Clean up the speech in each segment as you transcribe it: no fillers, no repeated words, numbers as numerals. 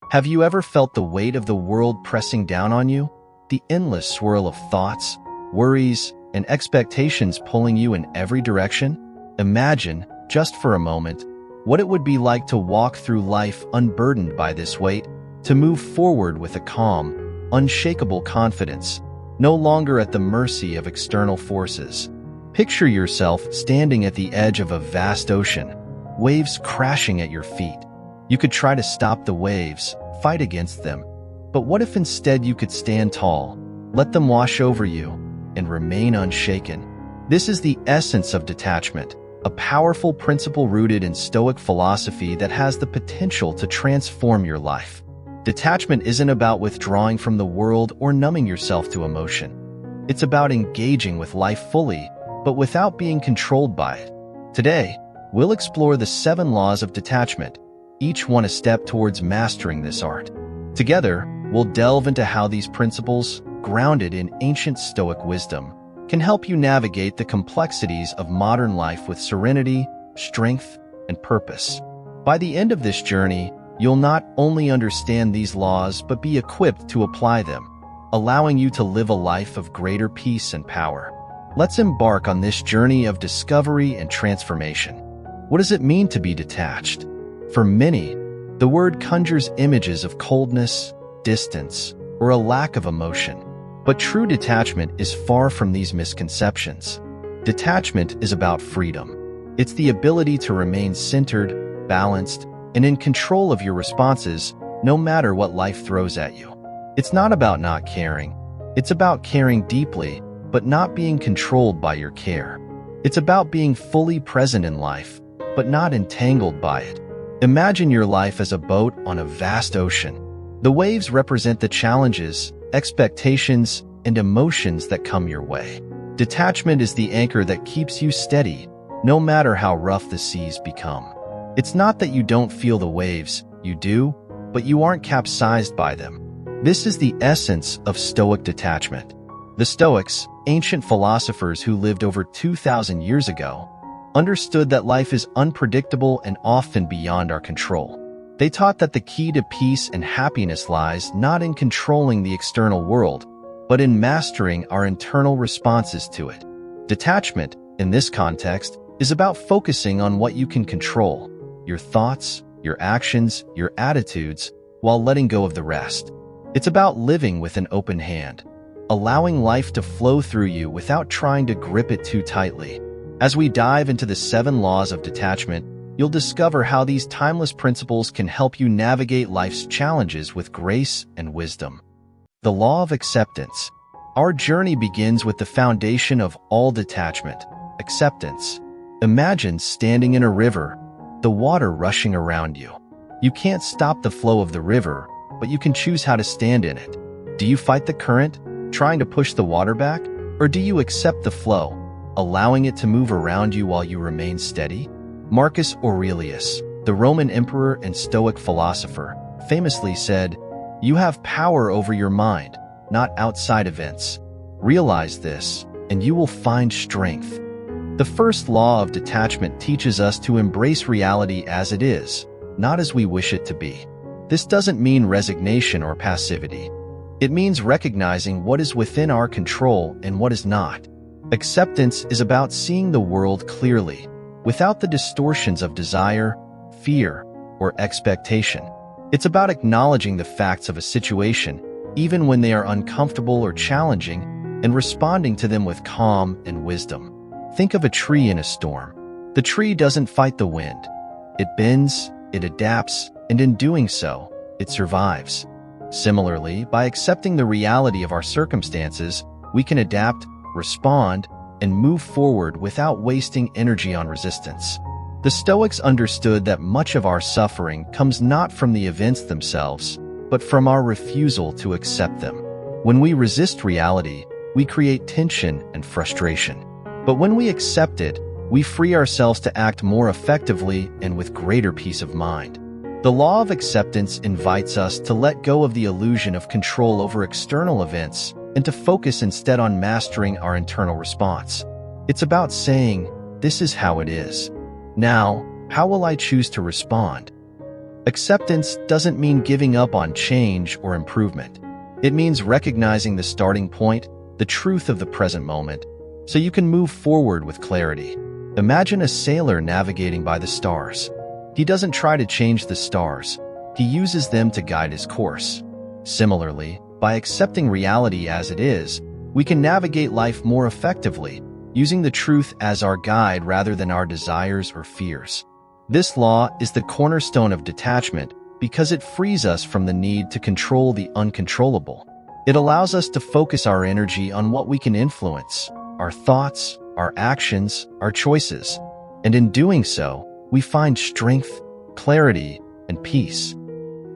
Have you ever felt the weight of the world pressing down on you? The endless swirl of thoughts, worries, and expectations pulling you in every direction? Imagine, just for a moment, what it would be like to walk through life unburdened by this weight, to move forward with a calm, unshakable confidence, no longer at the mercy of external forces. Picture yourself standing at the edge of a vast ocean, waves crashing at your feet. You could try to stop the waves, fight against them. But what if instead you could stand tall, let them wash over you, and remain unshaken? This is the essence of detachment, a powerful principle rooted in Stoic philosophy that has the potential to transform your life. Detachment isn't about withdrawing from the world or numbing yourself to emotion. It's about engaging with life fully, but without being controlled by it. Today, we'll explore the 7 laws of detachment, each one a step towards mastering this art. Together, we'll delve into how these principles, grounded in ancient Stoic wisdom, can help you navigate the complexities of modern life with serenity, strength, and purpose. By the end of this journey, you'll not only understand these laws but be equipped to apply them, allowing you to live a life of greater peace and power. Let's embark on this journey of discovery and transformation. What does it mean to be detached? For many, the word conjures images of coldness, distance, or a lack of emotion. But true detachment is far from these misconceptions. Detachment is about freedom. It's the ability to remain centered, balanced, and in control of your responses, no matter what life throws at you. It's not about not caring. It's about caring deeply, but not being controlled by your care. It's about being fully present in life, but not entangled by it. Imagine your life as a boat on a vast ocean. The waves represent the challenges, expectations, and emotions that come your way. Detachment is the anchor that keeps you steady, no matter how rough the seas become. It's not that you don't feel the waves, you do, but you aren't capsized by them. This is the essence of Stoic detachment. The Stoics, ancient philosophers who lived over 2,000 years ago, understood that life is unpredictable and often beyond our control. They taught that the key to peace and happiness lies not in controlling the external world, but in mastering our internal responses to it. Detachment, in this context, is about focusing on what you can control, your thoughts, your actions, your attitudes, while letting go of the rest. It's about living with an open hand, allowing life to flow through you without trying to grip it too tightly. As we dive into the 7 laws of detachment, you'll discover how these timeless principles can help you navigate life's challenges with grace and wisdom. The law of acceptance. Our journey begins with the foundation of all detachment, acceptance. Imagine standing in a river, the water rushing around you. You can't stop the flow of the river, but you can choose how to stand in it. Do you fight the current, trying to push the water back? Or do you accept the flow, allowing it to move around you while you remain steady? Marcus Aurelius, the Roman emperor and Stoic philosopher, famously said, "You have power over your mind, not outside events. Realize this, and you will find strength." The first law of detachment teaches us to embrace reality as it is, not as we wish it to be. This doesn't mean resignation or passivity. It means recognizing what is within our control and what is not. Acceptance is about seeing the world clearly, without the distortions of desire, fear, or expectation. It's about acknowledging the facts of a situation, even when they are uncomfortable or challenging, and responding to them with calm and wisdom. Think of a tree in a storm. The tree doesn't fight the wind. It bends, it adapts, and in doing so, it survives. Similarly, by accepting the reality of our circumstances, we can adapt, respond, and move forward without wasting energy on resistance. The Stoics understood that much of our suffering comes not from the events themselves, but from our refusal to accept them. When we resist reality, we create tension and frustration. But when we accept it, we free ourselves to act more effectively and with greater peace of mind. The law of acceptance invites us to let go of the illusion of control over external events and to focus instead on mastering our internal response. It's about saying, "This is how it is. Now, how will I choose to respond?" Acceptance doesn't mean giving up on change or improvement. It means recognizing the starting point, the truth of the present moment, so you can move forward with clarity. Imagine a sailor navigating by the stars. He doesn't try to change the stars. He uses them to guide his course. Similarly, by accepting reality as it is, we can navigate life more effectively, using the truth as our guide rather than our desires or fears. This law is the cornerstone of detachment because it frees us from the need to control the uncontrollable. It allows us to focus our energy on what we can influence, our thoughts, our actions, our choices. And in doing so, we find strength, clarity, and peace.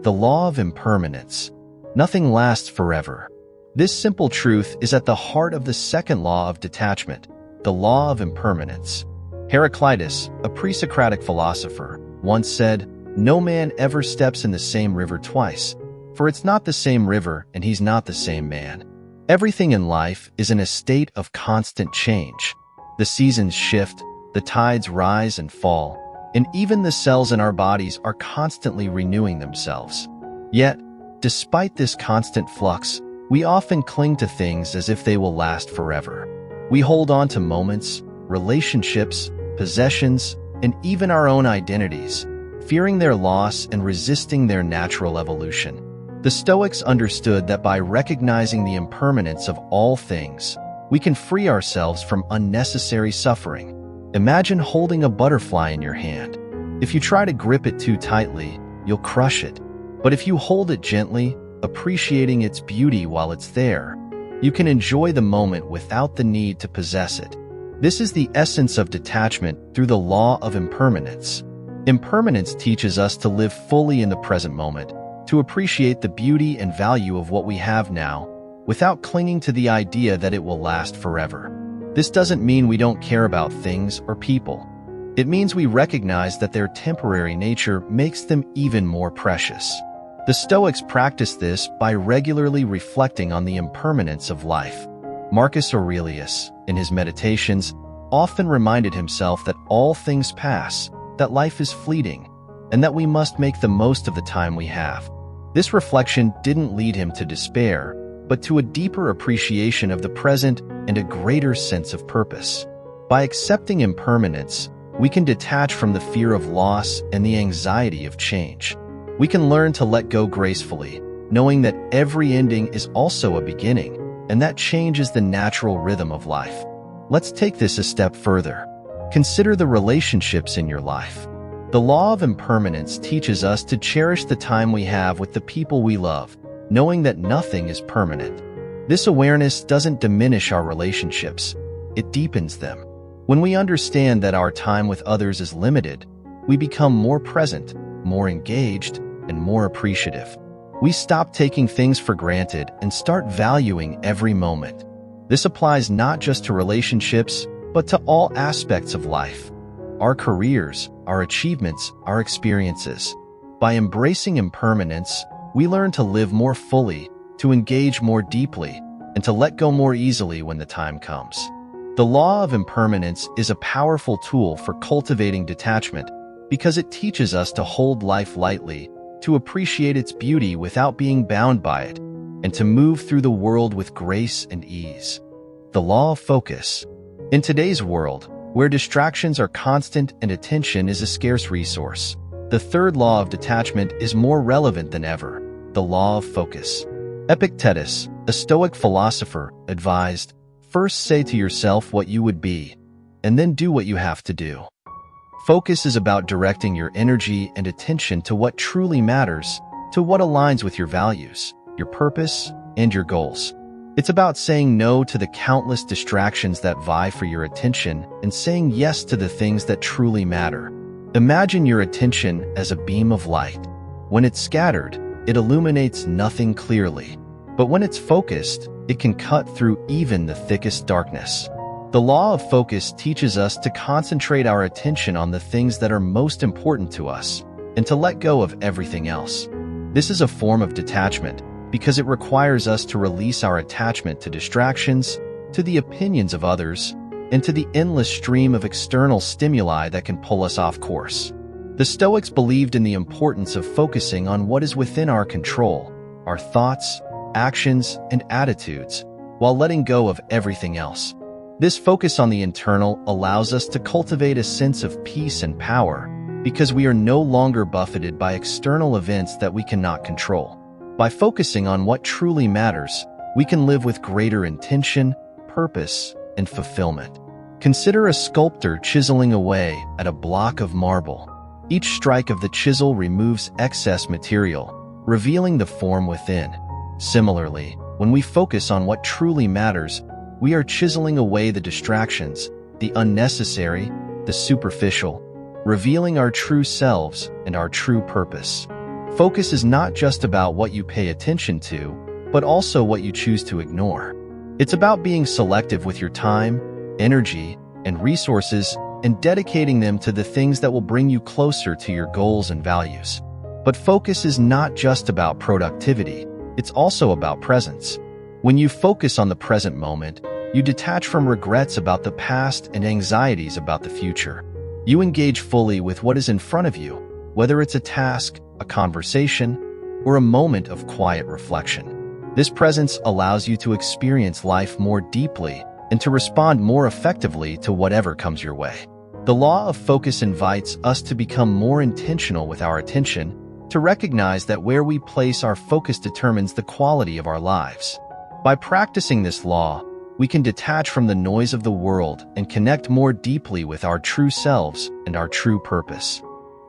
The law of impermanence. Nothing lasts forever. This simple truth is at the heart of the second law of detachment, the law of impermanence. Heraclitus, a pre-Socratic philosopher, once said, "No man ever steps in the same river twice, for it's not the same river and he's not the same man." Everything in life is in a state of constant change. The seasons shift, the tides rise and fall, and even the cells in our bodies are constantly renewing themselves. Yet, despite this constant flux, we often cling to things as if they will last forever. We hold on to moments, relationships, possessions, and even our own identities, fearing their loss and resisting their natural evolution. The Stoics understood that by recognizing the impermanence of all things, we can free ourselves from unnecessary suffering. Imagine holding a butterfly in your hand. If you try to grip it too tightly, you'll crush it. But if you hold it gently, appreciating its beauty while it's there, you can enjoy the moment without the need to possess it. This is the essence of detachment through the law of impermanence. Impermanence teaches us to live fully in the present moment, to appreciate the beauty and value of what we have now, without clinging to the idea that it will last forever. This doesn't mean we don't care about things or people. It means we recognize that their temporary nature makes them even more precious. The Stoics practiced this by regularly reflecting on the impermanence of life. Marcus Aurelius, in his meditations, often reminded himself that all things pass, that life is fleeting, and that we must make the most of the time we have. This reflection didn't lead him to despair, but to a deeper appreciation of the present and a greater sense of purpose. By accepting impermanence, we can detach from the fear of loss and the anxiety of change. We can learn to let go gracefully, knowing that every ending is also a beginning, and that change is the natural rhythm of life. Let's take this a step further. Consider the relationships in your life. The law of impermanence teaches us to cherish the time we have with the people we love, knowing that nothing is permanent. This awareness doesn't diminish our relationships, it deepens them. When we understand that our time with others is limited, we become more present, more engaged, and more appreciative. We stop taking things for granted and start valuing every moment. This applies not just to relationships, but to all aspects of life. Our careers, our achievements, our experiences. By embracing impermanence, we learn to live more fully, to engage more deeply, and to let go more easily when the time comes. The law of impermanence is a powerful tool for cultivating detachment because it teaches us to hold life lightly, to appreciate its beauty without being bound by it, and to move through the world with grace and ease. The law of focus. In today's world, where distractions are constant and attention is a scarce resource, the third law of detachment is more relevant than ever, the law of focus. Epictetus, a Stoic philosopher, advised, "First say to yourself what you would be, and then do what you have to do." Focus is about directing your energy and attention to what truly matters, to what aligns with your values, your purpose, and your goals. It's about saying no to the countless distractions that vie for your attention and saying yes to the things that truly matter. Imagine your attention as a beam of light. When it's scattered, it illuminates nothing clearly. But when it's focused, it can cut through even the thickest darkness. The law of focus teaches us to concentrate our attention on the things that are most important to us and to let go of everything else. This is a form of detachment because it requires us to release our attachment to distractions, to the opinions of others, and to the endless stream of external stimuli that can pull us off course. The Stoics believed in the importance of focusing on what is within our control, our thoughts, actions, and attitudes, while letting go of everything else. This focus on the internal allows us to cultivate a sense of peace and power because we are no longer buffeted by external events that we cannot control. By focusing on what truly matters, we can live with greater intention, purpose, and fulfillment. Consider a sculptor chiseling away at a block of marble. Each strike of the chisel removes excess material, revealing the form within. Similarly, when we focus on what truly matters, we are chiseling away the distractions, the unnecessary, the superficial, revealing our true selves and our true purpose. Focus is not just about what you pay attention to, but also what you choose to ignore. It's about being selective with your time, energy, and resources and dedicating them to the things that will bring you closer to your goals and values. But focus is not just about productivity, it's also about presence. When you focus on the present moment, you detach from regrets about the past and anxieties about the future. You engage fully with what is in front of you, whether it's a task, a conversation, or a moment of quiet reflection. This presence allows you to experience life more deeply and to respond more effectively to whatever comes your way. The law of focus invites us to become more intentional with our attention, to recognize that where we place our focus determines the quality of our lives. By practicing this law, we can detach from the noise of the world and connect more deeply with our true selves and our true purpose.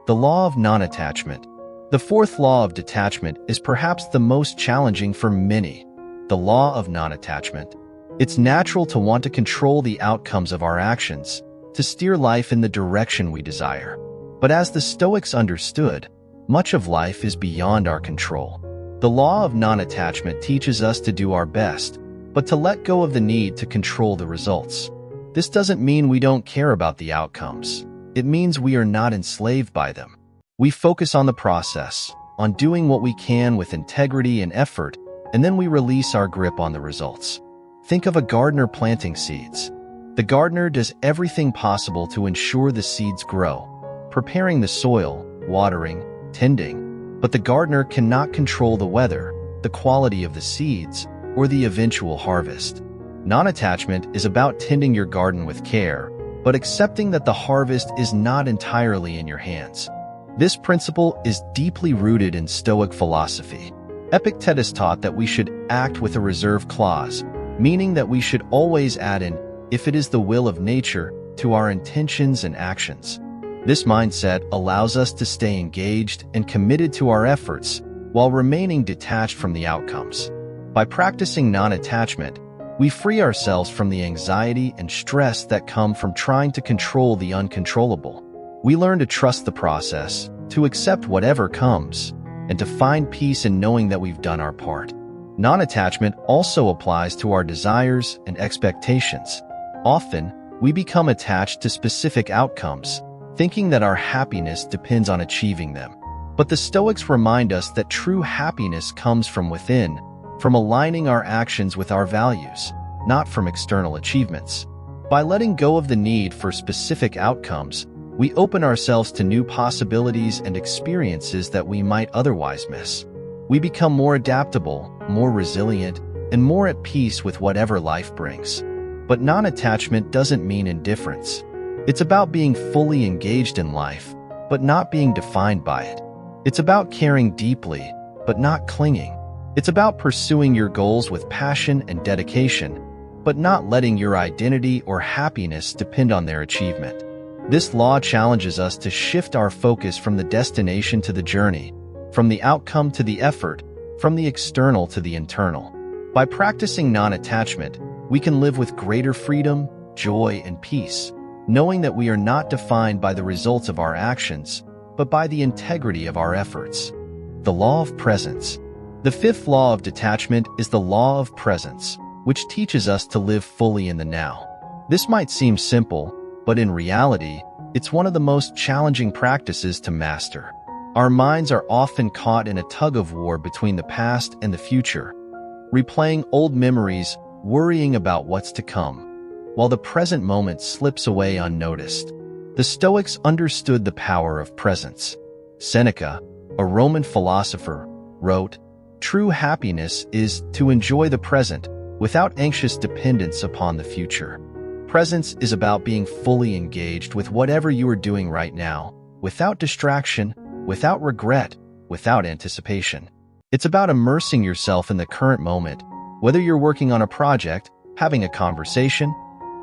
The law of non-attachment. The fourth law of detachment is perhaps the most challenging for many, the law of non-attachment. It's natural to want to control the outcomes of our actions, to steer life in the direction we desire. But as the Stoics understood, much of life is beyond our control. The law of non-attachment teaches us to do our best, but to let go of the need to control the results. This doesn't mean we don't care about the outcomes. It means we are not enslaved by them. We focus on the process, on doing what we can with integrity and effort, and then we release our grip on the results. Think of a gardener planting seeds. The gardener does everything possible to ensure the seeds grow, preparing the soil, watering, tending. But the gardener cannot control the weather, the quality of the seeds, or the eventual harvest. Non-attachment is about tending your garden with care, but accepting that the harvest is not entirely in your hands. This principle is deeply rooted in Stoic philosophy. Epictetus taught that we should act with a reserve clause, meaning that we should always add an "if it is the will of nature" to our intentions and actions. This mindset allows us to stay engaged and committed to our efforts while remaining detached from the outcomes. By practicing non-attachment, we free ourselves from the anxiety and stress that come from trying to control the uncontrollable. We learn to trust the process, to accept whatever comes, and to find peace in knowing that we've done our part. Non-attachment also applies to our desires and expectations. Often, we become attached to specific outcomes, thinking that our happiness depends on achieving them. But the Stoics remind us that true happiness comes from within, from aligning our actions with our values, not from external achievements. By letting go of the need for specific outcomes, we open ourselves to new possibilities and experiences that we might otherwise miss. We become more adaptable, more resilient, and more at peace with whatever life brings. But non-attachment doesn't mean indifference. It's about being fully engaged in life, but not being defined by it. It's about caring deeply, but not clinging. It's about pursuing your goals with passion and dedication, but not letting your identity or happiness depend on their achievement. This law challenges us to shift our focus from the destination to the journey, from the outcome to the effort, from the external to the internal. By practicing non-attachment, we can live with greater freedom, joy, and peace, knowing that we are not defined by the results of our actions, but by the integrity of our efforts. The law of presence. The fifth law of detachment is the law of presence, which teaches us to live fully in the now. This might seem simple, but in reality, it's one of the most challenging practices to master. Our minds are often caught in a tug-of-war between the past and the future, replaying old memories, worrying about what's to come, while the present moment slips away unnoticed. The Stoics understood the power of presence. Seneca, a Roman philosopher, wrote, "True happiness is to enjoy the present without anxious dependence upon the future." Presence is about being fully engaged with whatever you are doing right now, without distraction, without regret, without anticipation. It's about immersing yourself in the current moment, whether you're working on a project, having a conversation,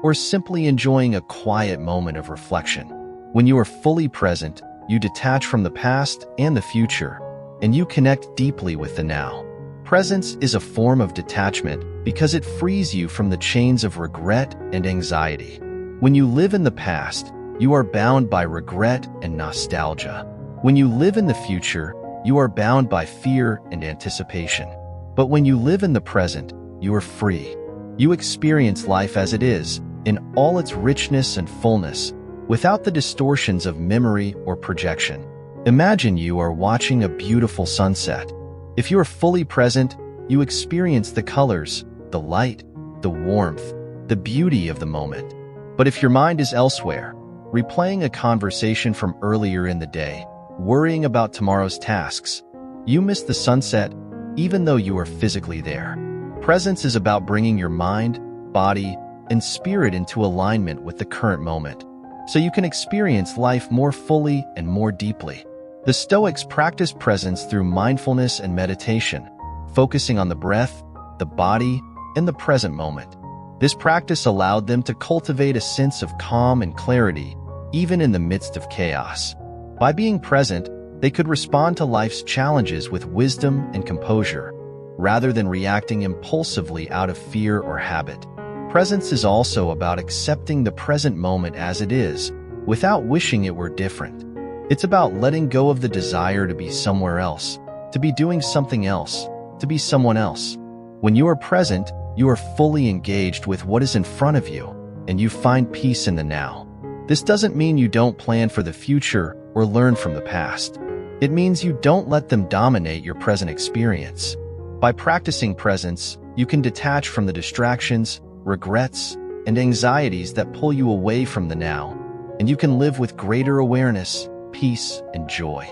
or simply enjoying a quiet moment of reflection. When you are fully present, you detach from the past and the future, and you connect deeply with the now. Presence is a form of detachment because it frees you from the chains of regret and anxiety. When you live in the past, you are bound by regret and nostalgia. When you live in the future, you are bound by fear and anticipation. But when you live in the present, you are free. You experience life as it is, in all its richness and fullness, without the distortions of memory or projection. Imagine you are watching a beautiful sunset. If you are fully present, you experience the colors, the light, the warmth, the beauty of the moment. But if your mind is elsewhere, replaying a conversation from earlier in the day, worrying about tomorrow's tasks, you miss the sunset even though you are physically there. Presence is about bringing your mind, body, and spirit into alignment with the current moment, so you can experience life more fully and more deeply. The Stoics practiced presence through mindfulness and meditation, focusing on the breath, the body, and the present moment. This practice allowed them to cultivate a sense of calm and clarity, even in the midst of chaos. By being present, they could respond to life's challenges with wisdom and composure, rather than reacting impulsively out of fear or habit. Presence is also about accepting the present moment as it is, without wishing it were different. It's about letting go of the desire to be somewhere else, to be doing something else, to be someone else. When you are present, you are fully engaged with what is in front of you, and you find peace in the now. This doesn't mean you don't plan for the future or learn from the past. It means you don't let them dominate your present experience. By practicing presence, you can detach from the distractions, regrets, and anxieties that pull you away from the now, and you can live with greater awareness, peace, and joy.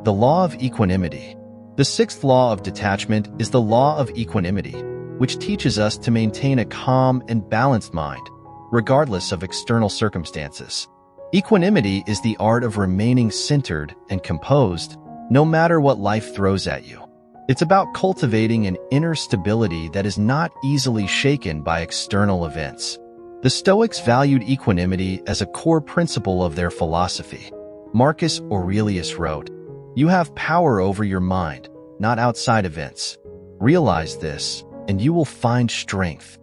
The Law of Equanimity. The sixth law of detachment is the Law of Equanimity, which teaches us to maintain a calm and balanced mind, regardless of external circumstances. Equanimity is the art of remaining centered and composed, no matter what life throws at you. It's about cultivating an inner stability that is not easily shaken by external events. The Stoics valued equanimity as a core principle of their philosophy. Marcus Aurelius wrote, "You have power over your mind, not outside events. Realize this, and you will find strength."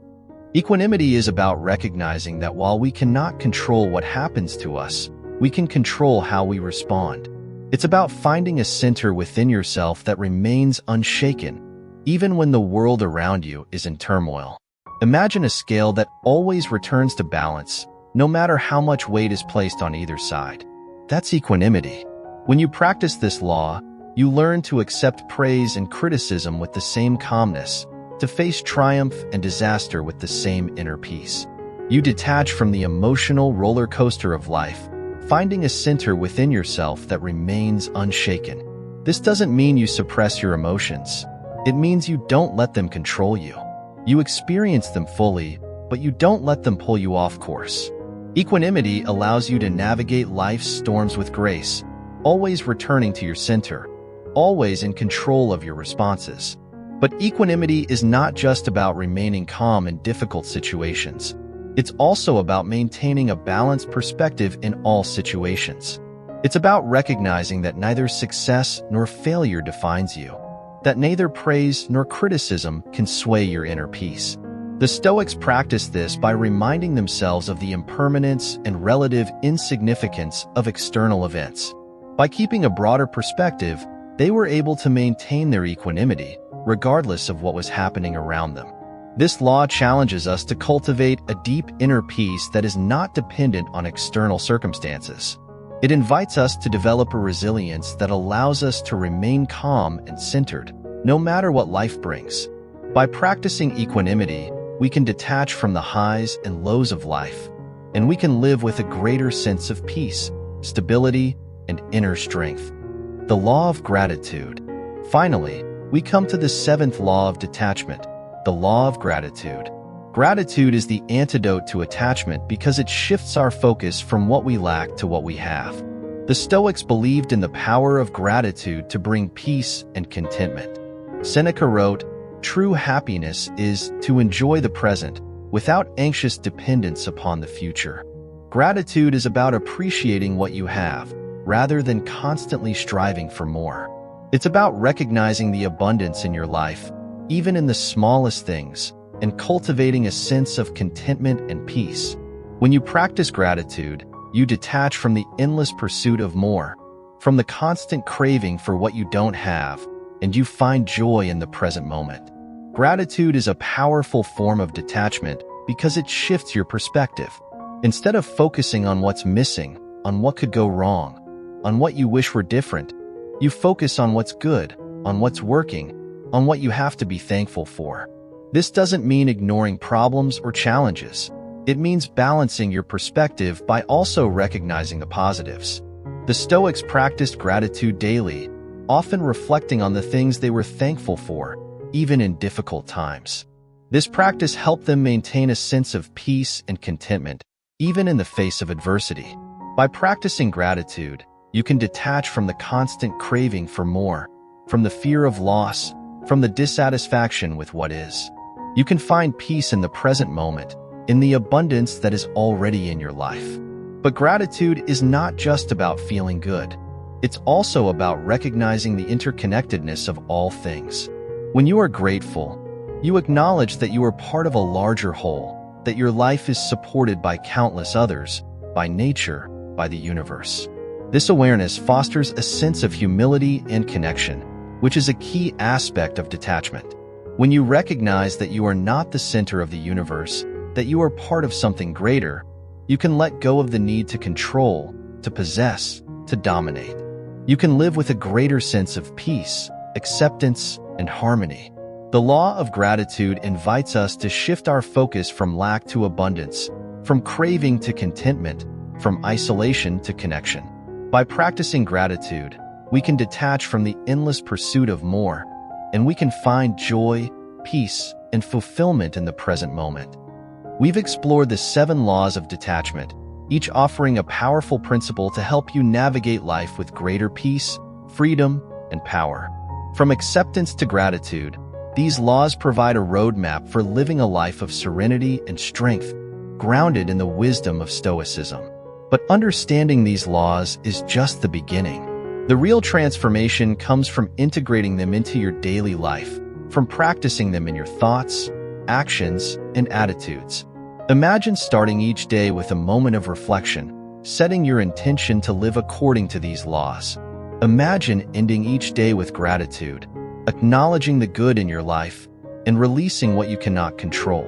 Equanimity is about recognizing that while we cannot control what happens to us, we can control how we respond. It's about finding a center within yourself that remains unshaken, even when the world around you is in turmoil. Imagine a scale that always returns to balance, no matter how much weight is placed on either side. That's equanimity. When you practice this law, you learn to accept praise and criticism with the same calmness, to face triumph and disaster with the same inner peace. You detach from the emotional roller coaster of life, finding a center within yourself that remains unshaken. This doesn't mean you suppress your emotions. It means you don't let them control you. You experience them fully, but you don't let them pull you off course. Equanimity allows you to navigate life's storms with grace, always returning to your center, always in control of your responses. But equanimity is not just about remaining calm in difficult situations. It's also about maintaining a balanced perspective in all situations. It's about recognizing that neither success nor failure defines you, that neither praise nor criticism can sway your inner peace. The Stoics practiced this by reminding themselves of the impermanence and relative insignificance of external events. By keeping a broader perspective, they were able to maintain their equanimity, regardless of what was happening around them. This law challenges us to cultivate a deep inner peace that is not dependent on external circumstances. It invites us to develop a resilience that allows us to remain calm and centered, no matter what life brings. By practicing equanimity, we can detach from the highs and lows of life, and we can live with a greater sense of peace, stability, and inner strength. The law of gratitude. Finally, we come to the seventh law of detachment, the law of gratitude. Gratitude is the antidote to attachment because it shifts our focus from what we lack to what we have. The Stoics believed in the power of gratitude to bring peace and contentment. Seneca wrote, "True happiness is to enjoy the present without anxious dependence upon the future." Gratitude is about appreciating what you have, rather than constantly striving for more. It's about recognizing the abundance in your life, even in the smallest things, and cultivating a sense of contentment and peace. When you practice gratitude, you detach from the endless pursuit of more, from the constant craving for what you don't have, and you find joy in the present moment. Gratitude is a powerful form of detachment because it shifts your perspective. Instead of focusing on what's missing, on what could go wrong, on what you wish were different, you focus on what's good, on what's working, on what you have to be thankful for. This doesn't mean ignoring problems or challenges. It means balancing your perspective by also recognizing the positives. The Stoics practiced gratitude daily, often reflecting on the things they were thankful for, even in difficult times. This practice helped them maintain a sense of peace and contentment, even in the face of adversity. By practicing gratitude, you can detach from the constant craving for more, from the fear of loss, from the dissatisfaction with what is. You can find peace in the present moment, in the abundance that is already in your life. But gratitude is not just about feeling good. It's also about recognizing the interconnectedness of all things. When you are grateful, you acknowledge that you are part of a larger whole, that your life is supported by countless others, by nature, by the universe. This awareness fosters a sense of humility and connection, which is a key aspect of detachment. When you recognize that you are not the center of the universe, that you are part of something greater, you can let go of the need to control, to possess, to dominate. You can live with a greater sense of peace, acceptance, and harmony. The law of gratitude invites us to shift our focus from lack to abundance, from craving to contentment, from isolation to connection. By practicing gratitude, we can detach from the endless pursuit of more, and we can find joy, peace, and fulfillment in the present moment. We've explored the 7 laws of detachment, each offering a powerful principle to help you navigate life with greater peace, freedom, and power. From acceptance to gratitude, these laws provide a roadmap for living a life of serenity and strength, grounded in the wisdom of Stoicism. But understanding these laws is just the beginning. The real transformation comes from integrating them into your daily life, from practicing them in your thoughts, actions, and attitudes. Imagine starting each day with a moment of reflection, setting your intention to live according to these laws. Imagine ending each day with gratitude, acknowledging the good in your life, and releasing what you cannot control.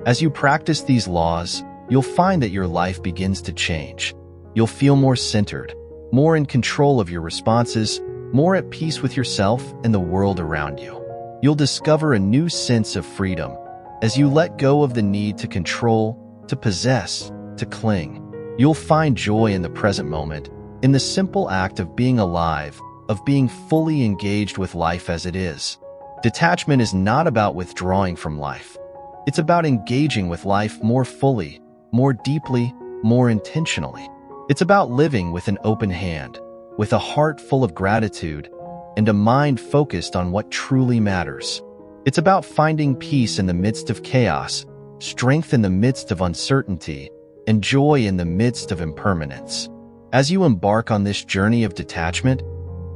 As you practice these laws, you'll find that your life begins to change. You'll feel more centered, more in control of your responses, more at peace with yourself and the world around you. You'll discover a new sense of freedom as you let go of the need to control, to possess, to cling. You'll find joy in the present moment, in the simple act of being alive, of being fully engaged with life as it is. Detachment is not about withdrawing from life. It's about engaging with life more fully, more deeply, more intentionally. It's about living with an open hand, with a heart full of gratitude, and a mind focused on what truly matters. It's about finding peace in the midst of chaos, strength in the midst of uncertainty, and joy in the midst of impermanence. As you embark on this journey of detachment,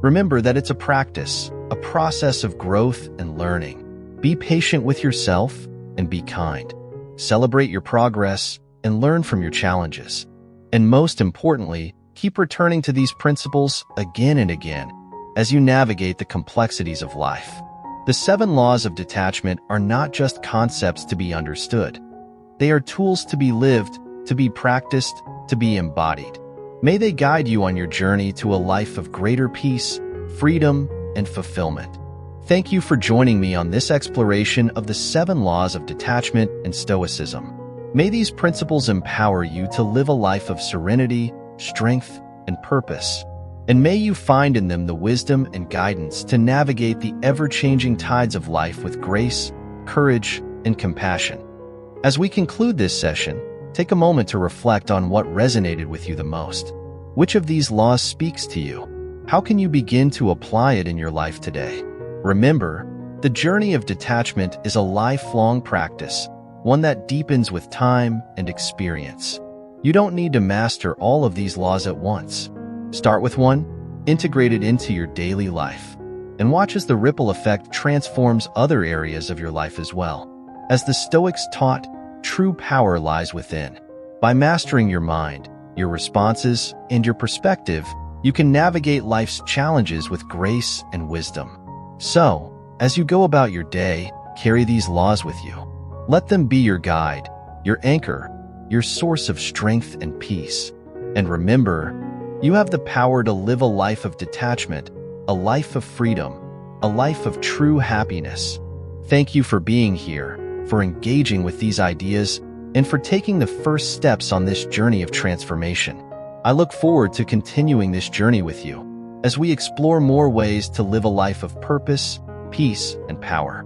remember that it's a practice, a process of growth and learning. Be patient with yourself and be kind. Celebrate your progress and learn from your challenges. And most importantly, keep returning to these principles again and again as you navigate the complexities of life. The 7 laws of detachment are not just concepts to be understood. They are tools to be lived, to be practiced, to be embodied. May they guide you on your journey to a life of greater peace, freedom, and fulfillment. Thank you for joining me on this exploration of the 7 laws of detachment and Stoicism. May these principles empower you to live a life of serenity, strength, and purpose. And may you find in them the wisdom and guidance to navigate the ever-changing tides of life with grace, courage, and compassion. As we conclude this session, take a moment to reflect on what resonated with you the most. Which of these laws speaks to you? How can you begin to apply it in your life today? Remember, the journey of detachment is a lifelong practice, one that deepens with time and experience. You don't need to master all of these laws at once. Start with one, integrate it into your daily life, and watch as the ripple effect transforms other areas of your life as well. As the Stoics taught, true power lies within. By mastering your mind, your responses, and your perspective, you can navigate life's challenges with grace and wisdom. So, as you go about your day, carry these laws with you. Let them be your guide, your anchor, your source of strength and peace. And remember, you have the power to live a life of detachment, a life of freedom, a life of true happiness. Thank you for being here, for engaging with these ideas, and for taking the first steps on this journey of transformation. I look forward to continuing this journey with you as we explore more ways to live a life of purpose, peace, and power.